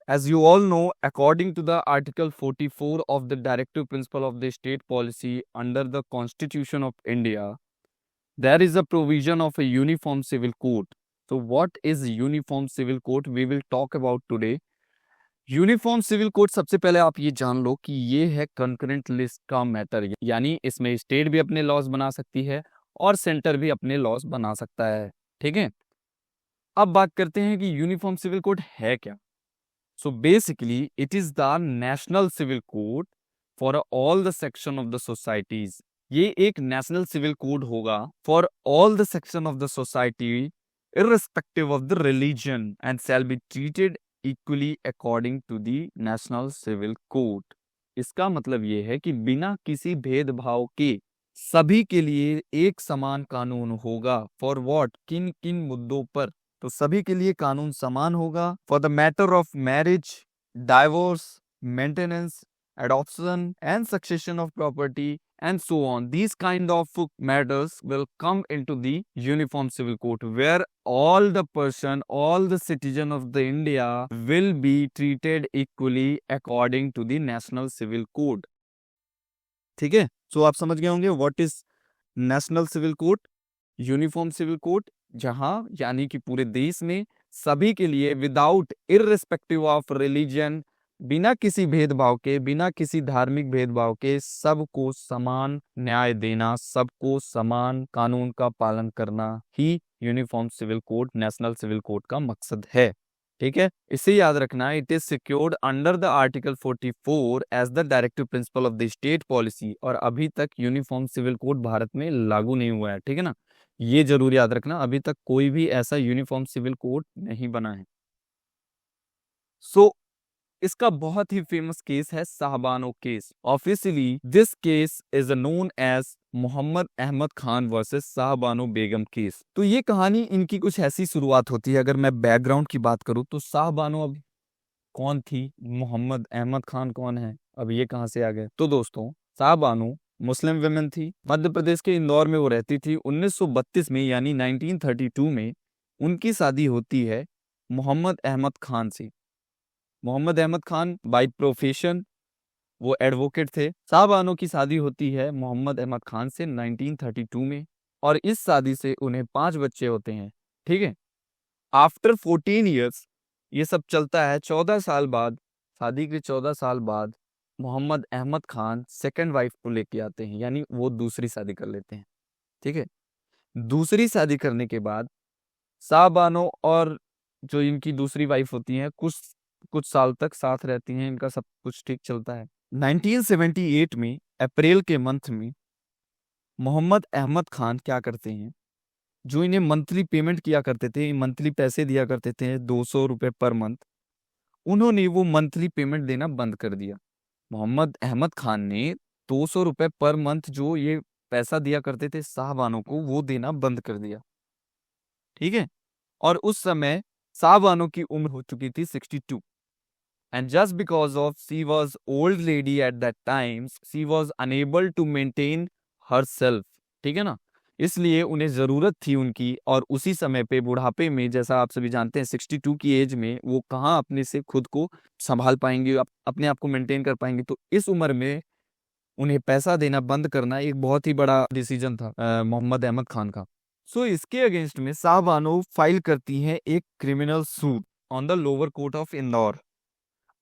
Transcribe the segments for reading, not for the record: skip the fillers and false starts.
As you all know, according to the Article 44 of the Directive Principle of the State Policy under the Constitution of India, there is a provision of a uniform civil code. So, what is uniform civil code? We will talk about today. Uniform civil code, सबसे पहले आप ये जान लो कि ये है concurrent list का matter, यानी इसमें स्टेट भी अपने लॉज बना सकती है और सेंटर भी अपने लॉज बना सकता है। ठीक है, अब बात करते हैं कि यूनिफॉर्म सिविल कोड है क्या। So basically it is the national civil code for all the section of the societies. ये एक नेशनल सिविल कोड होगा for all the section of the society irrespective of the religion and shall be treated equally according to the national civil code। इसका मतलब ये है कि बिना किसी भेदभाव के सभी के लिए एक समान कानून होगा। फॉर व्हाट, किन किन मुद्दों पर, तो सभी के लिए कानून समान होगा। For the matter of marriage, divorce, maintenance, adoption and succession of property and so on, these kind of matters will come into the uniform civil code where all the person, all the citizen of the India will be treated equally according to the national civil code। ठीक है, सो आप समझ गए होंगे what is national civil code, uniform civil code, जहां यानी कि पूरे देश में सभी के लिए विदाउट इररिस्पेक्टिव ऑफ रिलीजन, बिना किसी भेदभाव के, बिना किसी धार्मिक भेदभाव के सबको समान न्याय देना, सबको समान कानून का पालन करना ही uniform civil code, national civil code का मकसद है। ठीक है, इसे याद रखना, it is secured under the article 44 as the directive principle of the state policy. और अभी तक यूनिफॉर्म सिविल कोड भारत में लागू नहीं हुआ है। ठीक है ना, ये जरूर याद रखना, अभी तक कोई भी ऐसा यूनिफॉर्म सिविल कोड नहीं बना है। सो इसका बहुत ही फेमस केस है Shahbano case. Officially this case is known as Mohammad Ahmad Khan versus Shahbano Begum case. तो ये कहानी इनकी कुछ ऐसी शुरुआत होती है। अगर मैं बैकग्राउंड की बात करूं तो साहबानो अब कौन थी, मोहम्मद अहमद खान कौन है, अब ये कहां से आ गए। तो दोस्तों, साहबानो मुस्लिम विमेन थी, मध्य प्रदेश के इंदौर में वो रहती थी। 1932 में यानी 1932 में उनकी शादी होती है मोहम्मद अहमद खान से। मोहम्मद अहमद खान बाय प्रोफेशन वो एडवोकेट थे। साहबानो की शादी होती है मोहम्मद अहमद खान से 1932 में और इस शादी से उन्हें 5 बच्चे होते हैं। ठीक है, आफ्टर 14 ईयर्स ये सब चलता है। 14 साल बाद, शादी के 14 साल बाद मोहम्मद अहमद खान सेकंड वाइफ को लेके आते हैं, यानी वो दूसरी शादी कर लेते हैं। ठीक है, दूसरी शादी करने के बाद साहबानो और जो इनकी दूसरी वाइफ होती हैं कुछ कुछ साल तक साथ रहती हैं, इनका सब कुछ ठीक चलता है। 1978 में अप्रैल के मंथ में मोहम्मद अहमद खान क्या करते हैं, जो इन्हें मंथली पेमेंट किया करते थे, मंथली पैसे दिया करते थे 200 रुपए पर मंथ, उन्होंने वो मंथली पेमेंट देना बंद कर दिया। मोहम्मद अहमद खान ने 200 रुपए पर मंथ जो ये पैसा दिया करते थे साहबानों को, वो देना बंद कर दिया। ठीक है, और उस समय साहबानों की उम्र हो चुकी थी 62। And just because of she was old lady at that time, she was unable to maintain herself। ठीक है ना, इसलिए उन्हें जरूरत थी उनकी, और उसी समय पे बुढ़ापे में, जैसा आप सभी जानते हैं 62 की एज में वो कहाँ अपने से खुद को संभाल पाएंगे, अपने आप को मेंटेन कर पाएंगे। तो इस उम्र में उन्हें पैसा देना बंद करना एक बहुत ही बड़ा डिसीजन था मोहम्मद अहमद खान का। सो इसके अगेंस्ट में साहबानो फाइल करती हैं एक criminal suit on the lower court of Indore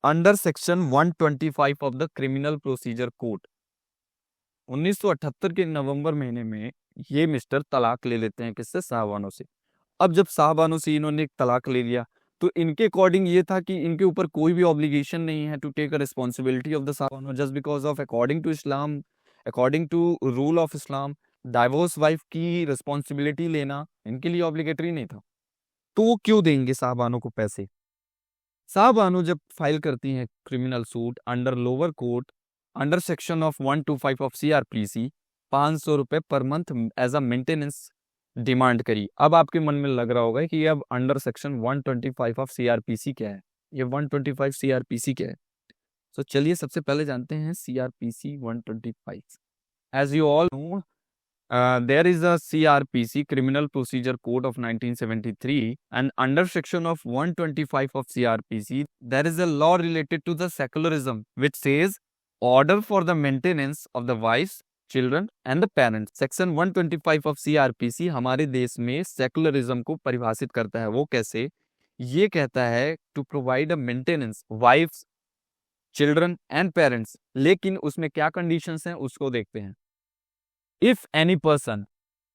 under section 125 of the criminal procedure code. 1978 के नवंबर महीने में ये मिस्टर तलाक ले लेते हैं, किससे, साहबानो से। अब जब साहबानो से इन्होंने एक तलाक ले लिया तो इनके अकॉर्डिंग ये था कि इनके ऊपर कोई भी ऑब्लिगेशन नहीं है to take a responsibility of the Shahbano, just because of according to Islam, according to rule of Islam, divorce wife की रिस्पॉन्सिबिलिटी लेना इनके लिए ऑब्लिगेटरी नहीं था। तो वो क्यों देंगे साहबानो को पैसे। साहबानो जब फाइल करती हैं criminal suit under lower court under section of 125 of CrPC, 500 रुपए पर month as a maintenance demand करी। अब आपके मन में लग रहा होगा कि अब अंडर सेक्शन 125 ऑफ सीआरपीसी क्या है, ये 125 सीआरपीसी क्या है। तो चलिए सबसे पहले जानते हैं CrPC 125। As you all know, There is a CRPC, Criminal Procedure Code of 1973, and under section of 125 of CRPC, there is a law related to the secularism, which says order for the maintenance of the wives, children and the parents. Section 125 of CRPC हमारे देश में secularism को परिभाषित करता है. वो कैसे? ये कहता है to provide a maintenance wives, children and parents. लेकिन उसमें क्या कंडीशंस हैं उसको देखते हैं. If any person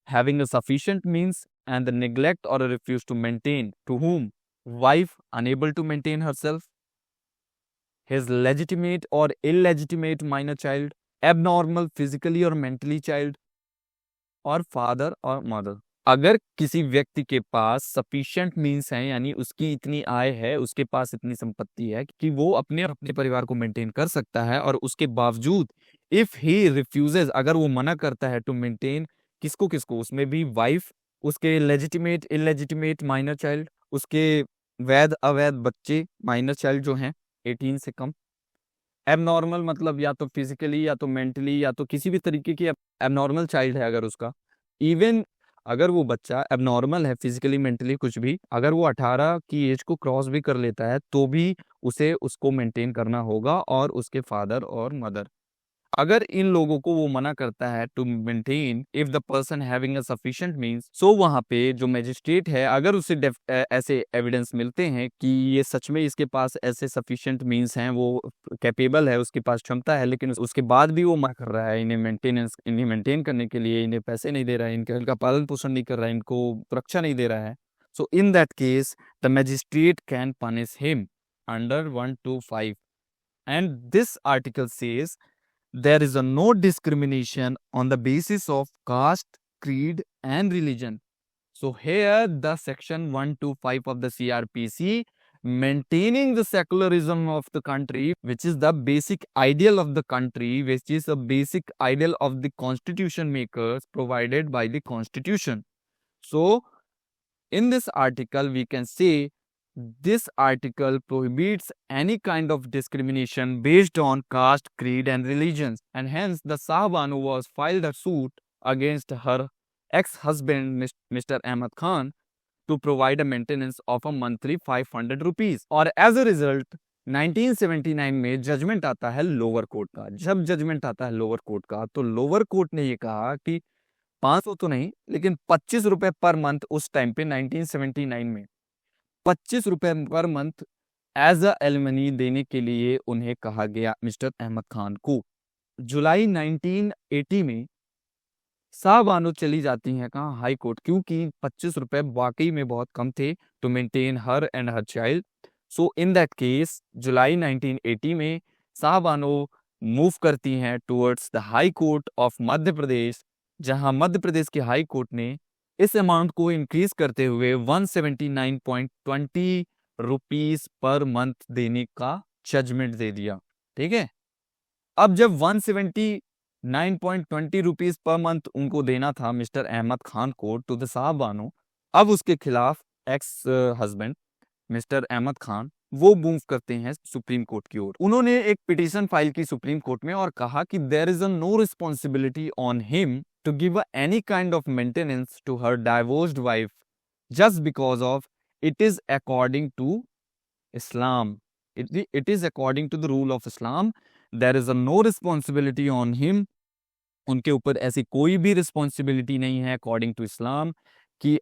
having a sufficient means and the neglect or refuse to maintain, to whom wife unable to maintain herself, his legitimate or illegitimate minor child, abnormal physically or mentally child, और father और mother. अगर किसी व्यक्ति के पास sufficient means हैं, यानी उसकी इतनी आय है, उसके पास इतनी संपत्ति है कि वो अपने और अपने परिवार को मेंटेन कर सकता है, और उसके बावजूद इफ ही रिफ्यूजेज, अगर वो मना करता है टू मेंटेन, किसको किसको, उसमें भी वाइफ, उसके लेजिटिमेट इलेजिटिमेट माइनर चाइल्ड, उसके वैध अवैध बच्चे माइनर चाइल्ड जो हैं 18 से कम, एबनॉर्मल मतलब या तो फिजिकली या तो मेंटली या तो किसी भी तरीके की एबनॉर्मल चाइल्ड है, अगर उसका इवन अगर वो बच्चा एबनॉर्मल है फिजिकली मेंटली कुछ भी, अगर वो 18 की एज को क्रॉस भी कर लेता है तो भी उसे उसको मेंटेन करना होगा, और उसके फादर और मदर. अगर इन लोगों को वो मना करता है to maintain if the person having a sufficient means, so वहां पे जो मैजिस्ट्रेट है, अगर उसे ऐसे एविडेंस मिलते हैं कि ये सच में इसके पास ऐसे सफिशिएंट मींस हैं, वो कैपेबल है, उसके पास क्षमता है, लेकिन उसके बाद भी वो मना कर रहा है इन्हें मेंटेन करने के लिए, इन्हें पैसे नहीं दे रहा है, इनका पालन पोषण नहीं कर रहा है, इनको सुरक्षा नहीं दे रहा है, so in that case the magistrate can punish him under 125. And this article says there is a no discrimination on the basis of caste, creed and religion. So here the section 125 of the CRPC, maintaining the secularism of the country, which is the basic ideal of the country, which is a basic ideal of the constitution makers provided by the constitution. So in this article we can say this article prohibits any kind of discrimination based on caste, creed and religions, and hence the Shah Banu was filed a suit against her ex-husband Mr. Ahmad Khan to provide a maintenance of a monthly 500 rupees. और as a result 1979 में judgement आता है lower court का. जब judgement आता है lower court का तो लोअर कोर्ट ने ये कहा कि 500 तो नहीं लेकिन 25 रुपए पर मंथ उस टाइम पे 1979 में 25 रुपए पर मंथ एज अ एलिमनी देने के लिए उन्हें कहा गया मिस्टर अहमद खान को. जुलाई 1980 में शाह बानो चली जाती हैं कहाँ, हाई कोर्ट, क्योंकि 25 रुपए वाकई में बहुत कम थे to maintain her and her child. So in that case जुलाई 1980 में शाह बानो मूव करती हैं towards the high court of Madhya Pradesh, जहां मध्य प्रदेश के हाई कोर्ट ने इस अमाउंट को इंक्रीज करते हुए 179.20 रुपीस पर मंथ देने का जजमेंट दे दिया. ठीक है, अब जब 179.20 रुपीस पर मंथ उनको देना था मिस्टर अहमद खान को टू द शाह बानो, अब उसके खिलाफ ex husband mister Ahmad Khan वो मूव करते हैं सुप्रीम कोर्ट की ओर. उन्होंने एक पिटीशन फाइल की सुप्रीम कोर्ट में और कहा कि there is a no responsibility on him to give any kind of maintenance to her divorced wife just because of it is according to Islam. It is according to the rule of Islam. There is a no responsibility on him. उनके ऊपर ऐसी कोई भी responsibility नहीं है according to इस्लाम कि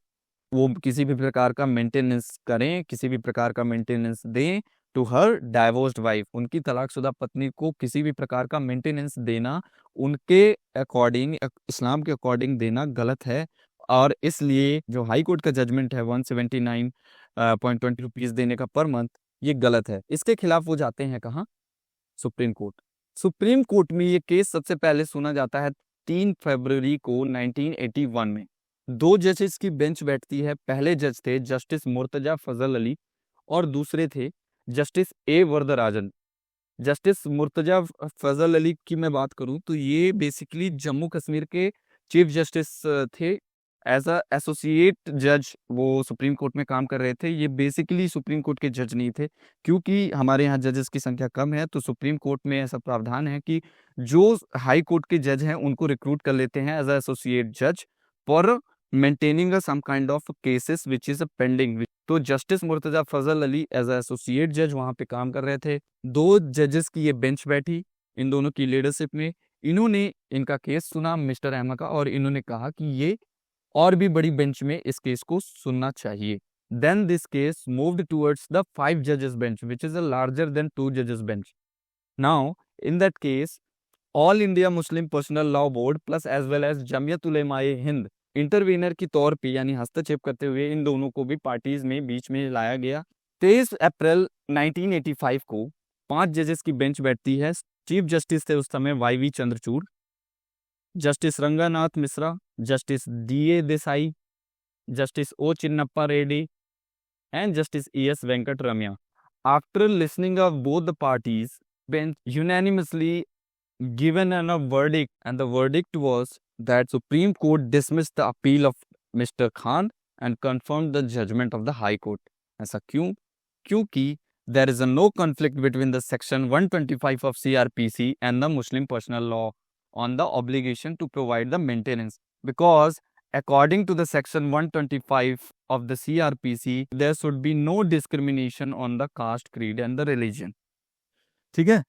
वो किसी भी प्रकार का मेंटेनेंस करें, किसी भी प्रकार का मेंटेनेंस दें टू हर डाइवोर्स्ड वाइफ. उनकी तलाकशुदा पत्नी को किसी भी प्रकार का मेंटेनेंस देना उनके अकॉर्डिंग, इस्लाम के अकॉर्डिंग देना गलत है. और इसलिए जो हाई कोर्ट का जजमेंट है 179.20 रुपीस देने का पर मंथ, ये गलत है. इसके खिलाफ वो जाते हैं कहाँ, सुप्रीम कोर्ट. सुप्रीम कोर्ट में ये केस सबसे पहले सुना जाता है 3 फरवरी को 1981 में. 2 जजेस की बेंच बैठती है. पहले जज थे जस्टिस मुर्तजा फजल अली और दूसरे थे justice A Varadarajan. Justice Murtaza Fazal Ali की मैं बात करूं तो ये बेसिकली जम्मू कश्मीर के चीफ जस्टिस थे एज अ एसोसिएट जज वो सुप्रीम कोर्ट में काम कर रहे थे। ये बेसिकली सुप्रीम कोर्ट के जज नहीं थे, क्योंकि हमारे यहाँ जजेस की संख्या कम है, तो सुप्रीम कोर्ट में ऐसा प्रावधान है कि जो हाई कोर्ट के जज हैं उनको रिक्रूट कर लेते हैं एज अ एसोसिएट जज for maintaining some kind of cases which is pending. तो justice Murtaza Fazal Ali as a associate जज वहां पे काम कर रहे थे। दो जजेस की ये बेंच बैठी इन दोनों की लीडरशिप में। इन्होंने इनका केस सुना मिस्टर अहमद का, और इन्होंने कहा कि ये और भी बड़ी बेंच में इस केस को सुनना चाहिए। Then this case moved towards the 5 जजेस bench which is a larger than 2 जजेस bench. Now in that case all India Muslim personal law board plus as well as Jamiat Ulema-e Hind intervener की तौर पे यानी हस्तक्षेप करते हुए इन दोनों को भी पार्टीज में बीच में लाया गया। 23 अप्रैल 1985 को 5 जजेस की बेंच बैठती है। चीफ जस्टिस थे उस समय Y V. Chandrachud, justice Ranganath Mishra, justice D A. Desai, justice O Chinnappa Reddy and Justice E.S. Venkat Ramya. After listening of both the parties, bench unanimously given a verdict, and the verdict was that Supreme Court dismissed the appeal of Mr. Khan and confirmed the judgment of the High Court. ऐसा क्यों? क्योंकि there is a no conflict between the section 125 of CRPC and the Muslim Personal Law on the obligation to provide the maintenance, because according to the section 125 of the CRPC there should be no discrimination on the caste, creed and the religion. ठीक है।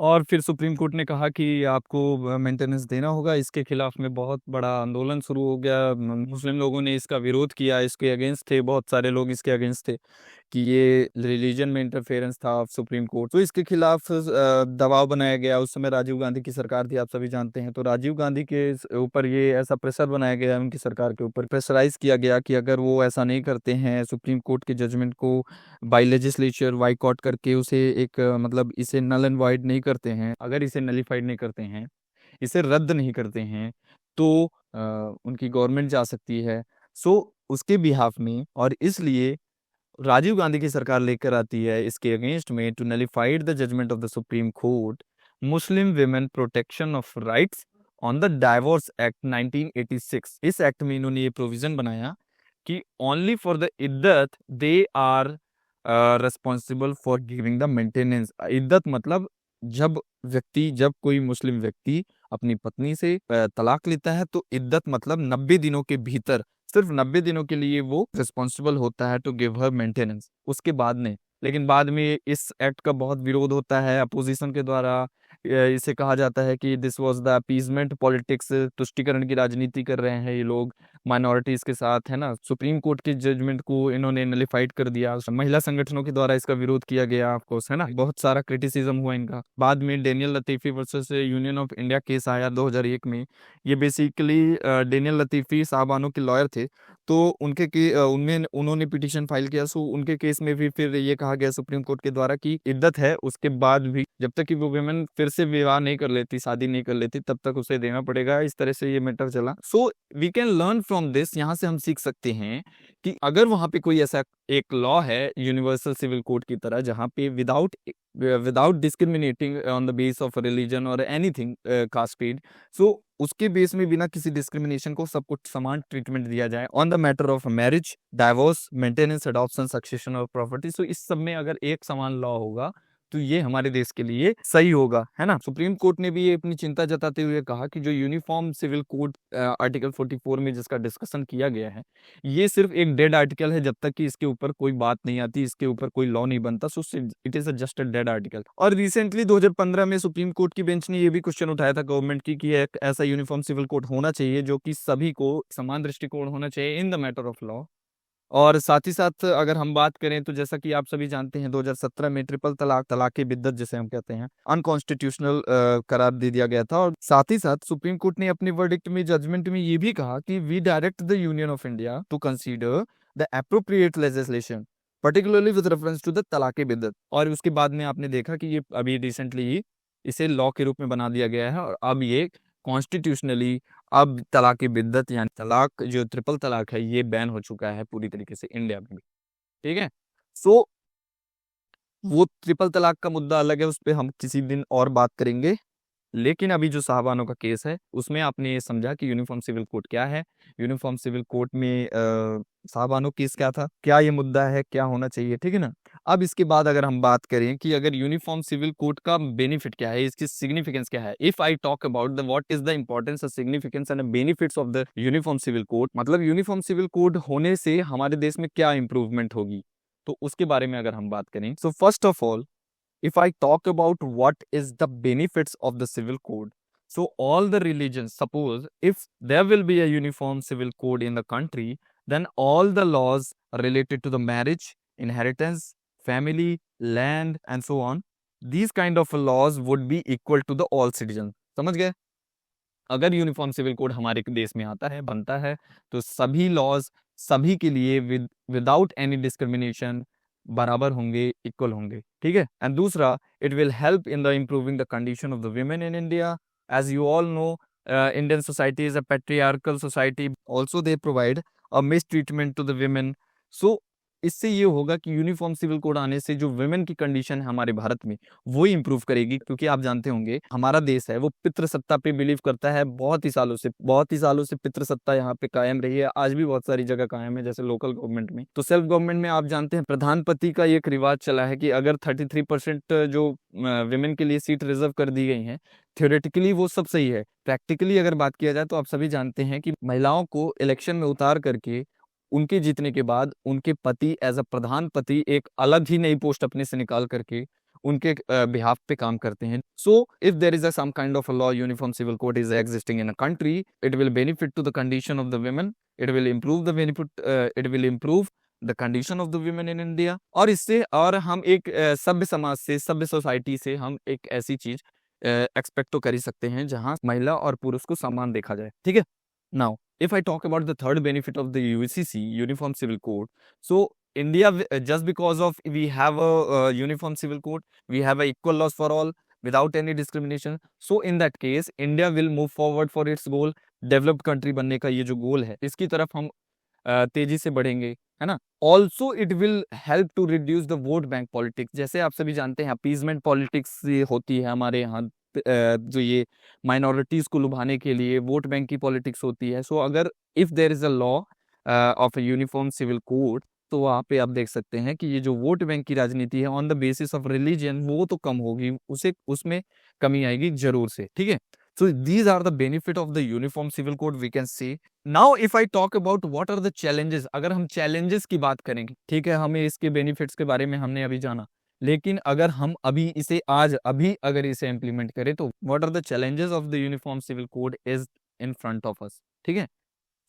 और फिर supreme court ने कहा कि आपको maintenance देना होगा। इसके खिलाफ में बहुत बड़ा आंदोलन शुरू हो गया। मुस्लिम लोगों ने इसका विरोध किया, इसके अगेंस्ट थे, बहुत सारे लोग इसके अगेंस्ट थे कि ये रिलीजन में इंटरफेरेंस था ऑफ सुप्रीम कोर्ट। तो इसके खिलाफ दबाव बनाया गया। उस समय राजीव गांधी की सरकार थी, आप सभी जानते हैं। तो राजीव गांधी के ऊपर ये ऐसा प्रेशर बनाया गया, उनकी सरकार के ऊपर प्रेशराइज किया गया कि अगर वो ऐसा नहीं करते हैं, सुप्रीम कोर्ट के जजमेंट को बाई लेजिस्लेचर बाइकआउट करके उसे एक मतलब इसे नल एंड वाइड नहीं करते हैं, अगर इसे नलीफाइड नहीं करते हैं, इसे रद्द नहीं करते हैं, तो उनकी गवर्नमेंट जा सकती है। सो उसके बिहाफ में, और इसलिए राजीव गांधी की सरकार लेकर आती है इसके अगेंस्ट में to nullified the judgment of the supreme court Muslim women protection of rights on the divorce act 1986। इस एक्ट में इन्होंने ये प्रोविजन बनाया कि only for the iddat they are responsible for giving the maintenance. इद्दत मतलब जब कोई मुस्लिम व्यक्ति अपनी पत्नी से तलाक लेता है, तो इद्दत मतलब 90 दिनों के भीतर, सिर्फ 90 दिनों के लिए वो रिस्पॉन्सिबल होता है टू गिव हर मेंटेनेंस। उसके बाद नहीं। लेकिन बाद में इस एक्ट का बहुत विरोध होता है अपोजिशन के द्वारा। इसे कहा जाता है कि this was the appeasement politics, तुष्टीकरण की राजनीति कर रहे हैं ये लोग माइनॉरिटीज के साथ, है ना। सुप्रीम कोर्ट के जजमेंट को इन्होंने नलिफाइड कर दिया। महिला संगठनों के द्वारा इसका विरोध किया गया, ऑफ कोर्स, है ना। बहुत सारा क्रिटिसिज्म हुआ इनका। बाद में Daniel Latifi versus Union of India case आया 2001 में। ये बेसिकली डेनियल लतीफी साहबानों के लॉयर थे, तो उनमें उन्होंने पिटीशन फाइल किया। सो उनके केस में भी फिर ये कहा गया सुप्रीम कोर्ट के द्वारा कि इद्दत है, उसके बाद भी जब तक कि वो वुमेन फिर से विवाह नहीं कर लेती, शादी नहीं कर लेती, तब तक उसे देना पड़ेगा। इस तरह से ये मैटर चला। So we can learn from this. यहाँ से हम सीख सकते हैं कि अगर वहां पे कोई ऐसा एक लॉ है यूनिवर्सल सिविल कोड की तरह, जहाँ पे without discriminating on the base of religion और एनीथिंग कास्ट क्रीड, सो उसके बेस में बिना किसी डिस्क्रिमिनेशन को सबको समान ट्रीटमेंट दिया जाए on the matter of marriage, divorce, maintenance, adoption, succession और प्रॉपर्टी। सो इस सब में अगर एक समान लॉ होगा तो ये हमारे देश के लिए सही होगा, है ना। सुप्रीम कोर्ट ने भी ये अपनी चिंता जताते हुए कहा कि जो यूनिफॉर्म सिविल कोड आर्टिकल 44 में जिसका डिस्कशन किया गया है, ये सिर्फ एक डेड आर्टिकल है। जब तक कि इसके ऊपर कोई बात नहीं आती, इसके ऊपर कोई लॉ नहीं बनता, सो it is just a dead article. और रिसेंटली 2015 में सुप्रीम कोर्ट की बेंच ने ये भी क्वेश्चन उठाया था गवर्नमेंट की कि एक ऐसा यूनिफॉर्म सिविल कोड होना चाहिए जो कि सभी को समान दृष्टिकोण होना चाहिए in the matter of law. और साथ ही साथ अगर हम बात करें तो जैसा कि आप सभी जानते हैं 2017 में ट्रिपल तलाक, तलाक बिद्दत जिसे हम कहते हैं, अनकॉन्स्टिट्यूशनल करार दे दिया गया था। और साथ ही साथ सुप्रीम कोर्ट ने अपने वर्डिक्ट में, जजमेंट में ये भी कहा कि we direct the union of India to consider the appropriate legislation particularly with reference to the talaq biddat. और उसके बाद में आपने देखा कि ये अभी रिसेंटली ही इसे लॉ के रूप में बना दिया गया है, और अब ये कॉन्स्टिट्यूशनली अब तलाक बिद्दत यानी तलाक, जो ट्रिपल तलाक है, ये बैन हो चुका है पूरी तरीके से इंडिया में भी। ठीक है। सो वो ट्रिपल तलाक का मुद्दा अलग है, उस पर हम किसी दिन और बात करेंगे। लेकिन अभी जो साहबानों का केस है उसमें आपने ये समझा कि यूनिफॉर्म सिविल कोड क्या है, यूनिफॉर्म सिविल कोड में साहबानों केस क्या था, क्या ये मुद्दा है, क्या होना चाहिए, ठीक है ना। अब इसके बाद अगर हम बात करें कि अगर यूनिफॉर्म सिविल कोड का बेनिफिट क्या है, इसकी सिग्निफिकेंस क्या है, if I talk about the what is the importance, significance and benefits of the uniform civil code, मतलब यूनिफॉर्म सिविल कोड होने से हमारे देश में क्या इंप्रूवमेंट होगी, तो उसके बारे में अगर हम बात करें, so first of all if I talk about what is the benefits of the civil code, so all the religions, suppose if there will be a uniform civil code in the country, then all the laws related to the marriage, inheritance, family, land and so on, these kind of laws would be equal to the all citizens. समझ गए। अगर uniform civil code हमारे देश में आता है, बनता है, तो सभी लॉज सभी के लिए विदाउट एनी डिस्क्रिमिनेशन बराबर होंगे, इक्वल होंगे, ठीक है। एंड दूसरा, it will help in the improving the condition of the women in India. As you all know, Indian society is a patriarchal society, also they provide a mistreatment to the women. So इससे ये होगा कि uniform civil code आने से जो women की condition है हमारे भारत में वो इंप्रूव करेगी, क्योंकि आप जानते होंगे हमारा देश है वो पितृसत्ता पे बिलीव करता है बहुत ही सालों से, बहुत ही सालों से पितृसत्ता यहाँ पे कायम रही है, आज भी बहुत सारी जगह कायम है, जैसे लोकल गवर्नमेंट में। तो सेल्फ गवर्नमेंट में आप जानते हैं प्रधानपति का एक रिवाज चला है कि अगर 33% जो वुमेन के लिए सीट रिजर्व कर दी गई है, थ्योरेटिकली वो सब सही है, प्रैक्टिकली अगर बात किया जाए तो आप सभी जानते हैं कि महिलाओं को इलेक्शन में उतार करके उनके जीतने के बाद उनके पति एज अ प्रधानपति एक अलग ही नई पोस्ट अपने से निकाल करके उनके बिहाफ पे काम करते हैं। So if there is a some kind of a law, uniform civil code is existing in a country, it will benefit to the condition of the women, it will improve the benefit, it will improve the condition of the women in India. और इससे और हम एक सभ्य समाज से, सभ्य society से हम एक ऐसी चीज एक्सपेक्ट तो कर ही सकते हैं जहां महिला और पुरुष को समान देखा जाए, ठीक है। Now if I talk about the third benefit of the UCC, Uniform Civil Code, so India, just because of we have a, Uniform Civil Code, we have a equal laws for all without any discrimination. So in that case, India will move forward for its goal, developed country बनने का ये जो गोल है, इसकी तरफ हम तेजी से बढ़ेंगे, है ना। Also it will help to reduce the vote bank politics. जैसे आप सभी जानते हैं अपीजमेंट पॉलिटिक्स होती है हमारे यहाँ, जो ये माइनॉरिटीज को लुभाने के लिए वोट बैंक की पॉलिटिक्स होती है। सो अगर if there is a law of a uniform civil code, तो वहाँ पे आप देख सकते हैं कि ये जो वोट बैंक की राजनीति है on the basis of religion, वो तो कम होगी, उसे उसमें कमी आएगी जरूर से, ठीक है। So these are the benefit of the uniform civil code we can see. Now if I talk about what are the challenges, अगर हम चैलेंजेस की बात करेंगे, ठीक है, हमें इसके बेनिफिट्स के बारे में हमने अभी जाना, लेकिन अगर हम अभी इसे आज अभी अगर इसे इम्प्लीमेंट करें तो what are the challenges of the uniform civil code is in front of us, ठीक है।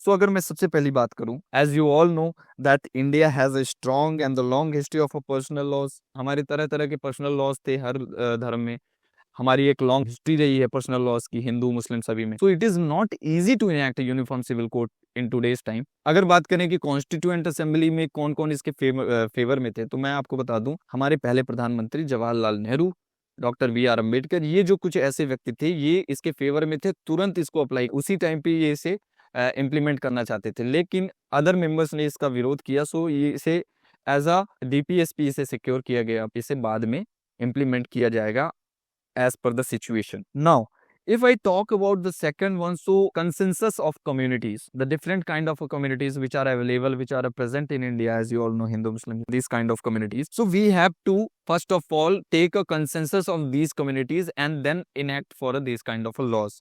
सो अगर मैं सबसे पहली बात करूं, as you all know that India has a strong and the long history of a personal laws. हमारे तरह तरह के पर्सनल लॉज थे हर धर्म में, हमारी एक लॉन्ग हिस्ट्री रही है पर्सनल लॉज की, हिंदू मुस्लिम सभी में। So it is not easy to enact uniform civil code in today's time. अगर बात करें कि कॉन्स्टिट्यूएंट असेंबली में कौन कौन इसके फेवर में थे, तो मैं आपको बता दूं, हमारे पहले प्रधानमंत्री Jawaharlal Nehru, doctor V R Ambedkar, ये जो कुछ ऐसे व्यक्ति थे ये इसके फेवर में थे, तुरंत इसको अप्लाई उसी टाइम पे ये इसे इम्प्लीमेंट करना चाहते थे, लेकिन अदर मेंबर्स ने इसका विरोध किया। सो ये इसे एज अ डीपीएसपी इसे सिक्योर किया गया, इसे बाद में इम्प्लीमेंट किया जाएगा as per the situation. Now, if I talk about the second one, so consensus of communities, the different kind of communities which are available, which are present in India, as you all know, Hindu, Muslim, these kind of communities. So we have to first of all take a consensus of these communities and then enact for these kind of laws.